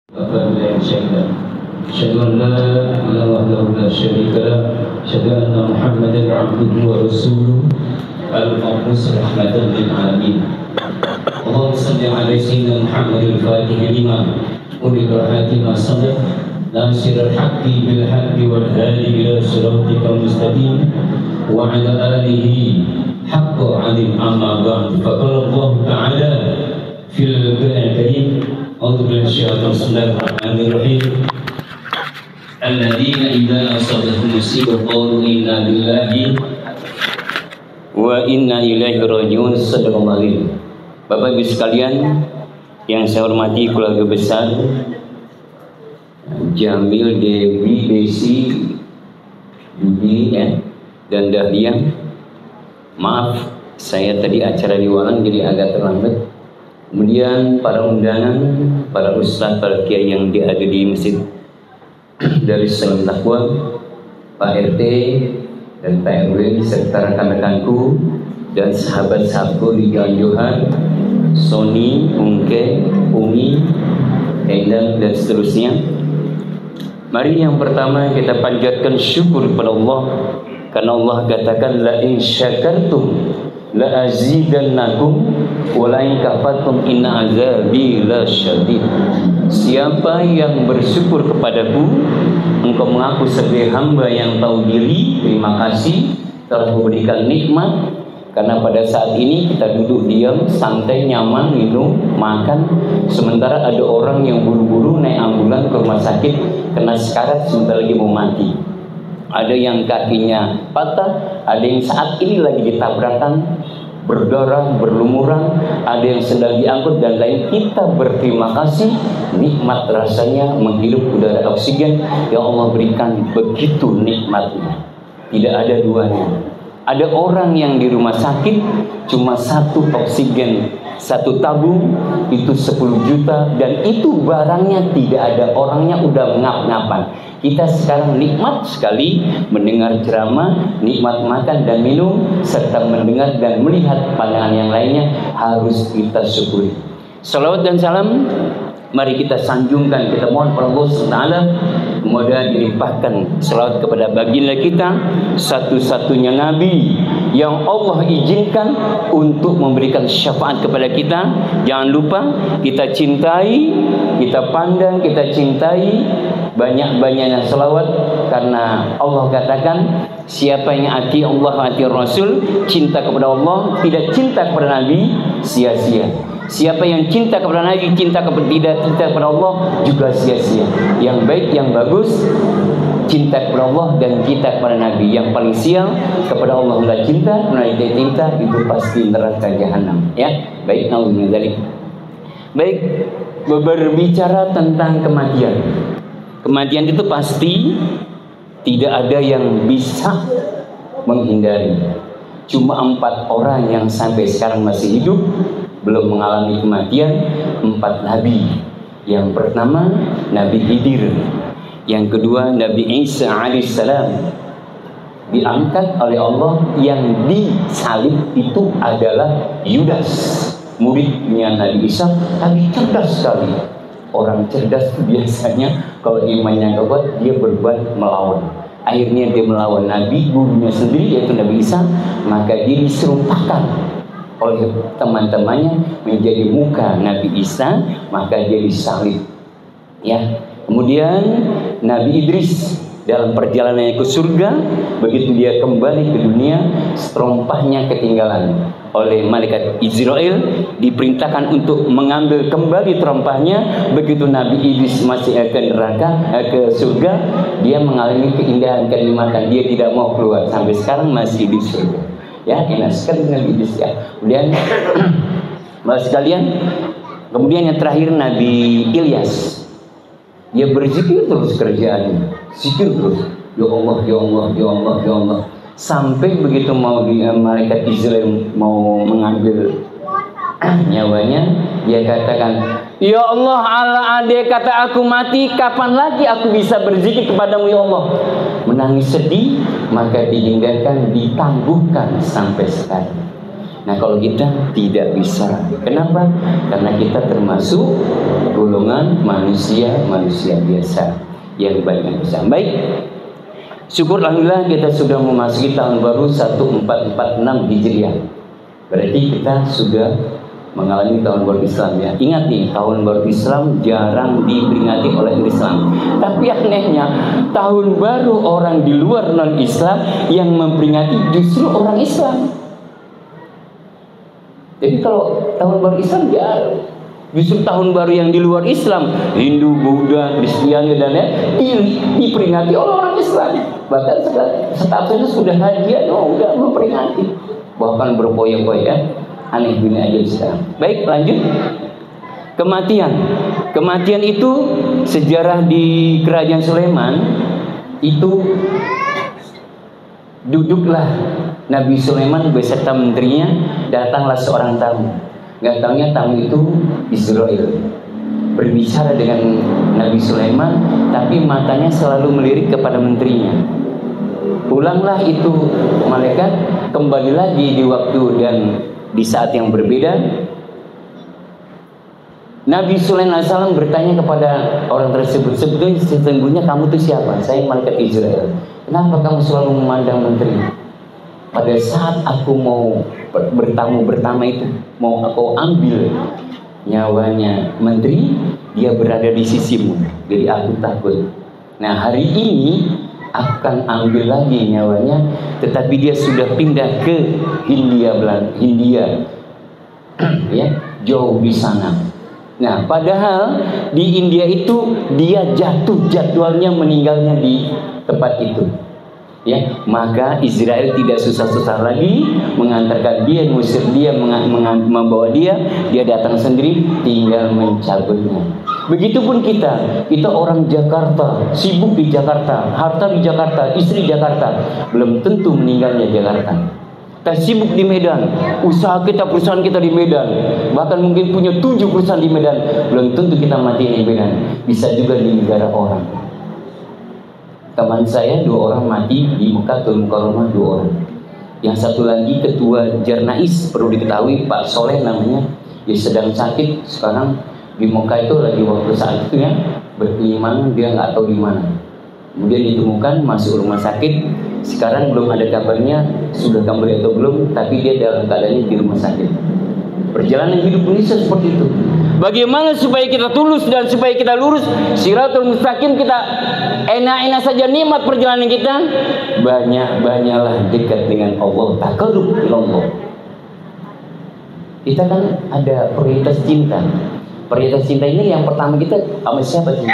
أشهد أن لا إله وحده لا شريك له أشهد أن محمدا عبده ورسوله المبعوث رحمة للعالمين اللهم صل على سيدنا محمد الفاتح لما أغلق والخاتم لما سبق ناصر الحق بالحق والهادي إلى صراطك المستقيم وعلى آله حق عظيم أما بعد فقال الله تعالى في القرآن الكريم أعوذ بالله من الشيطان بسم الله الرحمن الرحيم الذين إذا أصابتهم مصيبة قالوا إنا لله وإنا إليه راجعون. Sadaqallahu alazim. Bapak Ibu sekalian yang saya hormati keluarga besar Jamil, Dewi, Desi, Budi dan Dahlia. Maaf saya tadi acara di Walang jadi agak terlambat. Kemudian para undangan, para ustaz, para kiai yang ada di masjid dari Salam Takwa, Pak RT dan Pak RW serta rekan-rekanku dan sahabat-sahabatku di Jalan Johar, Sony, Ungke, Umi, Endang dan seterusnya. Mari yang pertama kita panjatkan syukur kepada Allah karena Allah katakan la in syakartum la azidannakum wa la in kafartum inna azabi lasyadid. Siapa yang bersyukur kepadaku, engkau mengaku sebagai hamba yang tahu diri, terima kasih telah memberikan nikmat. Karena pada saat ini kita duduk diam, santai, nyaman, minum, makan, sementara ada orang yang buru-buru naik ambulan ke rumah sakit kena sekarat sebentar lagi mau mati. Ada yang kakinya patah, ada yang saat ini lagi ditabrakan, berdarah, berlumuran, ada yang sedang diangkut dan lain. Kita berterima kasih, nikmat rasanya menghirup udara oksigen yang Allah berikan, begitu nikmatnya, tidak ada duanya. Ada orang yang di rumah sakit cuma satu oksigen, satu tabung itu 10 juta dan itu barangnya tidak ada, orangnya udah ngap-ngapan. Kita sekarang nikmat sekali mendengar ceramah, nikmat makan dan minum, serta mendengar dan melihat pandangan yang lainnya, harus kita syukuri. Salawat dan salam mari kita sanjungkan, kita mohon kepada Allah SWT kemudian dilimpahkan salawat kepada baginda kita, satu-satunya Nabi yang Allah izinkan untuk memberikan syafaat kepada kita. Jangan lupa kita cintai, kita pandang, kita cintai banyak-banyaknya salawat, karena Allah katakan siapa yang ati Allah ati Rasul, cinta kepada Allah tidak cinta kepada Nabi, sia-sia. Siapa yang cinta kepada Nabi, tidak cinta kepada Allah juga sia-sia. Yang baik, yang bagus, cinta kepada Allah dan cinta kepada Nabi. Yang paling sial kepada Allah enggak cinta, menaiki cinta itu pasti neraka jahanam. Ya, baik, nauzubillah. Baik, berbicara tentang kematian. Kematian itu pasti tidak ada yang bisa menghindari. Cuma 4 orang yang sampai sekarang masih hidup belum mengalami kematian, 4 nabi. Yang pertama Nabi Khidir, yang kedua Nabi Isa alaihissalam diangkat oleh Allah. Yang disalib itu adalah Yudas, muridnya Nabi Isa, tapi cerdas sekali. Orang cerdas biasanya kalau imannya kuat dia berbuat melawan. Akhirnya dia melawan Nabi, gurunya sendiri yaitu Nabi Isa, maka dia diserupakan oleh teman-temannya menjadi muka Nabi Isa, maka dia disalib. Ya. Kemudian Nabi Idris dalam perjalanannya ke surga, begitu dia kembali ke dunia, terompahnya ketinggalan oleh malaikat Israel, diperintahkan untuk mengambil kembali terompahnya. Begitu Nabi Idris masih ke neraka, ke surga, dia mengalami keindahan, kenikmatan, dia tidak mau keluar, sampai sekarang masih di surga. Ya, enak sekali Nabi Idris ya. Kemudian Bapak sekalian, kemudian yang terakhir Nabi Ilyas. Dia berzikir terus kerjaannya, zikir terus. Ya Allah, ya Allah, ya Allah, ya Allah. Sampai begitu mau malaikat Israel mau mengambil nyawanya, dia katakan, ya Allah, ala andai kata aku mati, kapan lagi aku bisa berzikir kepadamu ya Allah. Menangis sedih, maka dihindarkan, ditangguhkan sampai sekarang. Nah kalau kita tidak bisa. Kenapa? Karena kita termasuk golongan manusia biasa yang banyak bisa. Baik, syukur alhamdulillah kita sudah memasuki tahun baru 1446 Hijriah. Berarti kita sudah mengalami tahun baru Islam ya. Ingat nih, tahun baru Islam jarang diperingati oleh Islam. Tapi anehnya, tahun baru orang di luar non-Islam yang memperingati justru orang Islam. Jadi kalau tahun baru Islam jarang. Justru tahun baru yang di luar Islam, Hindu, Buddha, Kristiani dan lain-lain diperingati oleh orang Islam. Bahkan statusnya sudah hadiah, udah memperingati. Bahkan berpoya-poya ya. Aneh dunia aja sekarang. Baik, lanjut. Kematian itu sejarah di Kerajaan Sulaiman itu duduklah Nabi Sulaiman beserta menterinya, datanglah seorang tamu. Gak taunya tamu itu Israel. Berbicara dengan Nabi Sulaiman, tapi matanya selalu melirik kepada menterinya. Pulanglah itu malaikat, kembali lagi di waktu dan di saat yang berbeda. Nabi Sulaiman AS bertanya kepada orang tersebut, sesungguhnya kamu itu siapa? Saya malaikat Israel. Kenapa kamu selalu memandang menteri? Pada saat aku mau bertamu pertama itu, mau aku ambil nyawanya menteri, dia berada di sisimu. Jadi aku takut. Nah hari ini akan ambil lagi nyawanya, tetapi dia sudah pindah ke Hindia ya, jauh di sana. Nah padahal di India itu dia jatuh jadwalnya meninggalnya di tempat itu ya. Maka Israel tidak susah-susah lagi mengantarkan dia, mengusir dia, membawa dia datang sendiri, tinggal mencabutnya. Begitupun kita orang Jakarta, sibuk di Jakarta, harta di Jakarta, istri di Jakarta, belum tentu meninggalnya Jakarta. Kita sibuk di Medan, perusahaan kita di Medan, bahkan mungkin punya 7 perusahaan di Medan, belum tentu kita mati di Medan, bisa juga di negara orang. Teman saya 2 orang mati di Mekkatul Mukarramah, 2 orang. Yang satu lagi ketua Jarnais, perlu diketahui Pak Soleh namanya, dia sedang sakit sekarang di Mekah itu lagi waktu saat itu ya, berkelimangan dia nggak tahu di mana. Kemudian ditemukan masuk rumah sakit. Sekarang belum ada kabarnya sudah kembali atau belum, tapi dia dalam keadaannya di rumah sakit. Perjalanan hidup Indonesia seperti itu. Bagaimana supaya kita tulus dan supaya kita lurus Shiratul Mustaqim, kita enak-enak saja nikmat perjalanan kita, banyaklah dekat dengan Allah, taqarrub ila Allah. Kita kan ada prioritas cinta. Prioritas cinta ini yang pertama kita sama siapa sih?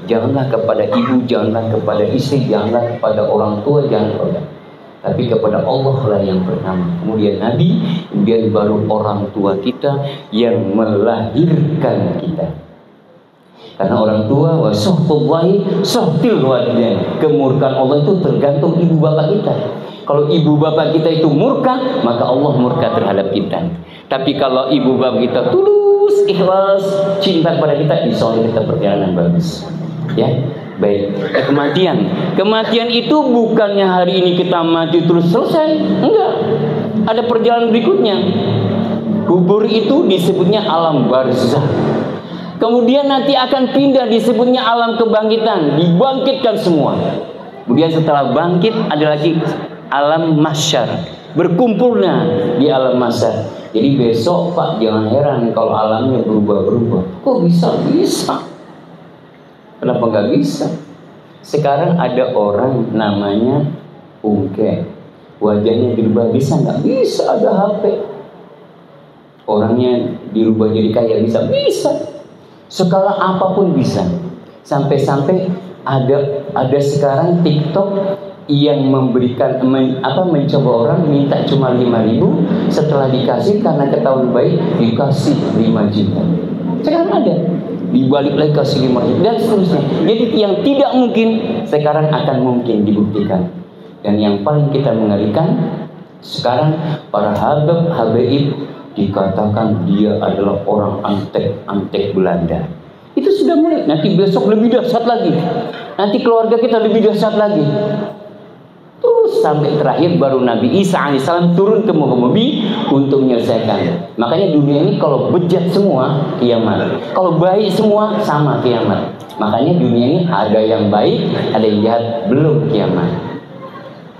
Janganlah kepada ibu, janganlah kepada istri, janganlah kepada orang tua, jangan kepada, tapi kepada Allah lah yang pertama. Kemudian Nabi, kemudian baru orang tua kita yang melahirkan kita. Karena orang tua wa suhtullahi suhtil walidain. Kemurkaan Allah itu tergantung ibu bapak kita. Kalau ibu bapak kita itu murka, maka Allah murka terhadap kita. Tapi kalau ibu bapak kita tulus, ikhlas, cinta kepada kita, insya Allah kita perjalanan bagus. Ya, baik. Kematian itu bukannya hari ini kita mati terus selesai, enggak. Ada perjalanan berikutnya. Kubur itu disebutnya alam barzakh. Kemudian nanti akan pindah disebutnya alam kebangkitan, dibangkitkan semua. Kemudian setelah bangkit ada lagi alam mahsyar, berkumpulnya di alam mahsyar. Jadi besok Pak jangan heran kalau alamnya berubah-berubah. Kok bisa? Kenapa nggak bisa? Sekarang ada orang namanya Ungke, wajahnya dirubah, bisa nggak? Bisa, ada HP. Orangnya dirubah jadi kaya, bisa. Skala apapun bisa. Sampai-sampai ada sekarang TikTok yang memberikan mencoba orang minta cuma 5.000, setelah dikasih karena ketahuan baik dikasih 5 juta. Sekarang ada, dibalik lagi kasih 5 juta dan seterusnya. Jadi yang tidak mungkin sekarang akan mungkin dibuktikan. Dan yang paling kita mengerikan sekarang, para habaib dikatakan dia adalah orang antek Belanda. Itu sudah mulai. Nanti besok lebih dahsyat lagi. Nanti keluarga kita lebih dahsyat lagi. Terus terus sampai terakhir baru Nabi Isa alaihissalam turun ke muka bumi untuk menyelesaikan. Makanya dunia ini kalau bejat semua kiamat, kalau baik semua sama kiamat. Makanya dunia ini ada yang baik, ada yang jahat, belum kiamat.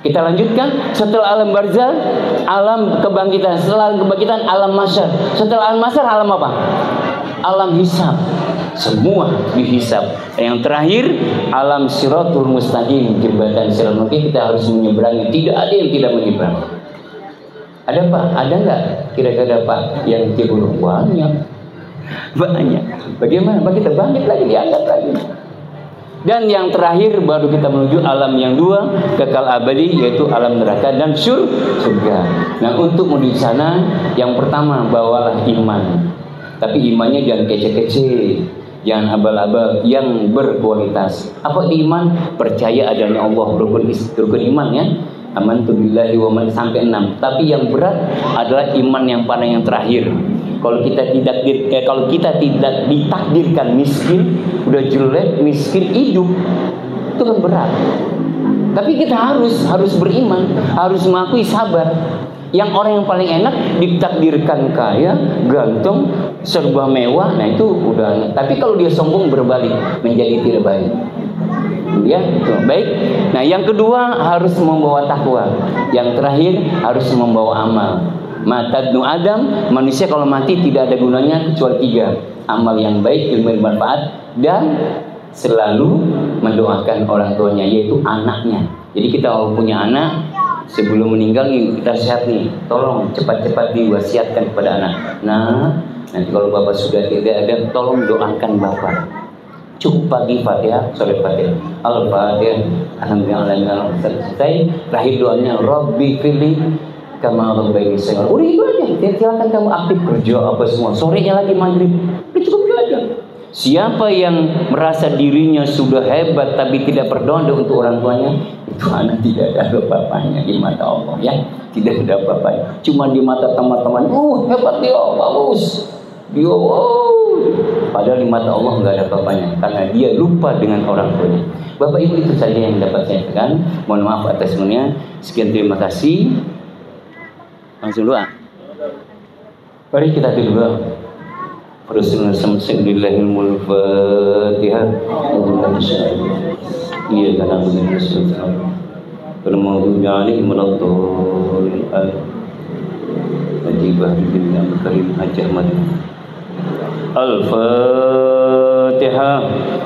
Kita lanjutkan, setelah alam barzah, alam kebangkitan, setelah alam kebangkitan, alam mahsyar. Setelah alam mahsyar, alam apa? Alam hisab. Semua dihisab. Yang terakhir, alam siratul mustaqim, jembatan siratul mustaqim, kita harus menyeberangi. Tidak ada yang tidak menyeberang. Ada Pak? Ada nggak? Kira-kira Pak yang cebur? Banyak. Bagaimana Pak kita bangkit lagi, diangkat lagi? Dan yang terakhir baru kita menuju alam yang dua, kekal abadi, yaitu alam neraka dan surga. Nah, untuk menuju sana, yang pertama bawalah iman. Tapi imannya jangan kece-kece, jangan abal-abal, yang berkualitas. Apa di iman? Percaya adanya Allah, rukun iman ya. Amantu billahi wa man sampai 6. Tapi yang berat adalah iman yang paling yang terakhir. Kalau kita tidak ditakdirkan miskin, udah jelek, miskin hidup, itu kan berat. Tapi kita harus beriman, harus mengakui sabar. Yang orang yang paling enak ditakdirkan kaya, ganteng, serba mewah, nah itu udah. Tapi kalau dia sombong berbalik menjadi tidak baik. Ya, itu baik. Nah, yang kedua harus membawa takwa. Yang terakhir harus membawa amal. Matadnu Adam, manusia kalau mati tidak ada gunanya kecuali 3. Amal yang baik, ilmu yang bermanfaat, dan selalu mendoakan orang tuanya, yaitu anaknya. Jadi kita kalau punya anak, sebelum meninggal kita sehat nih, tolong cepat-cepat diwasiatkan kepada anak. Nah, nanti kalau bapak sudah tidak ada, tolong doakan bapak. Cukup pagi Fatihah, sore Fatihah, Al-Fatihah, Alhamdulillah, selesai. Terakhir doanya, Rabbi fili kama rabbaini shaghira. Udah itu aja. Silakan kamu aktif kerja apa semua. Sorenya lagi maghrib. Udah cukup itu aja. Siapa yang merasa dirinya sudah hebat tapi tidak berdoa untuk orang tuanya, itu anak tidak ada apa-apanya di mata Allah ya. Tidak ada apa-apanya. Cuma di mata teman-teman, hebat dia, bagus. Dia, padahal di mata Allah nggak ada apa-apanya karena dia lupa dengan orang tuanya. Bapak Ibu, itu saja yang dapat saya katakan. Mohon maaf atas semuanya. Sekian, terima kasih. Langsung doa. Mari kita doa. Rasulullah sallallahu Fatihah. Iya karena begini Rasulullah. Bermaghdubi alaihim waladdallin. Najibah billah karim hajah madinah. Al-Fatihah.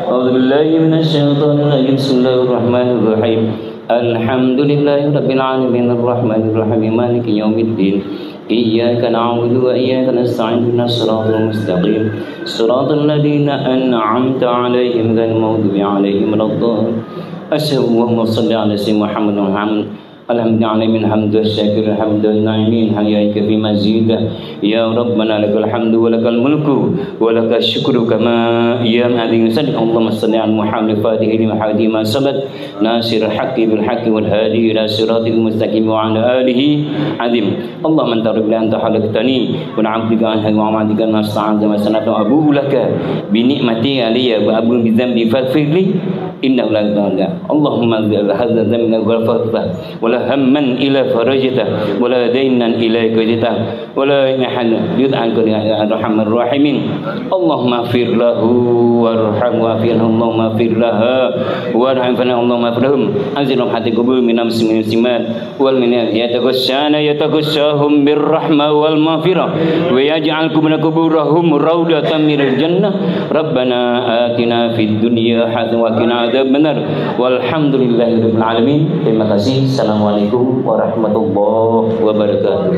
A'udzubillahi minasyaitonir rajim. Bismillahirrahmanirrahim. Alhamdulillahi rabbil alamin arrahmanir rahim maliki yaumiddin. Iyyaka na'budu wa iyyaka nasta'in ihdinas siratal mustaqim siratal ladzina an'amta 'alaihim ghairil maghdubi 'alaihim waladdallin. Allahumma shalli 'ala sayyidina Muhammad wa ala alhamdulillah min hamdu syakir alhamdulillah min hayyaka fi mazidah ya rabbana lakal hamdu wa lakal mulku wa lakal syukru kama ya madin sadq. Allahumma shalli ala Muhammad fatihi lima hadi ma sabat nasir haqqi bil haqqi wal hadi ila siratil mustaqim wa ala alihi adim. Allahumma anta rabbi anta halaqtani wa na'abduka anha wa ma'adika nasta'an wa sanatu abu laka bi ni'mati alayya wa abu bi dhanbi faghfirli innahu la yaghfiru. Allahumma hadza dhanbi ghafarta wa hamman ila farajta wala daynan ilaika jita wala mahal yud'an ya arhamar rahimin. Allahumma fir lahu warham wa firhu. Allahumma fir laha warham fa Allahumma firhum anzilhum hati qubul min muslimat wal min yataghashahum birrahma wal maghfirah wa yaj'al kuburahum raudatan minal jannah. Rabbana atina fid dunya hasanah wa qina adzabannar walhamdulillahirabbil alamin. Terima kasih. Assalamualaikum warahmatullahi wabarakatuh.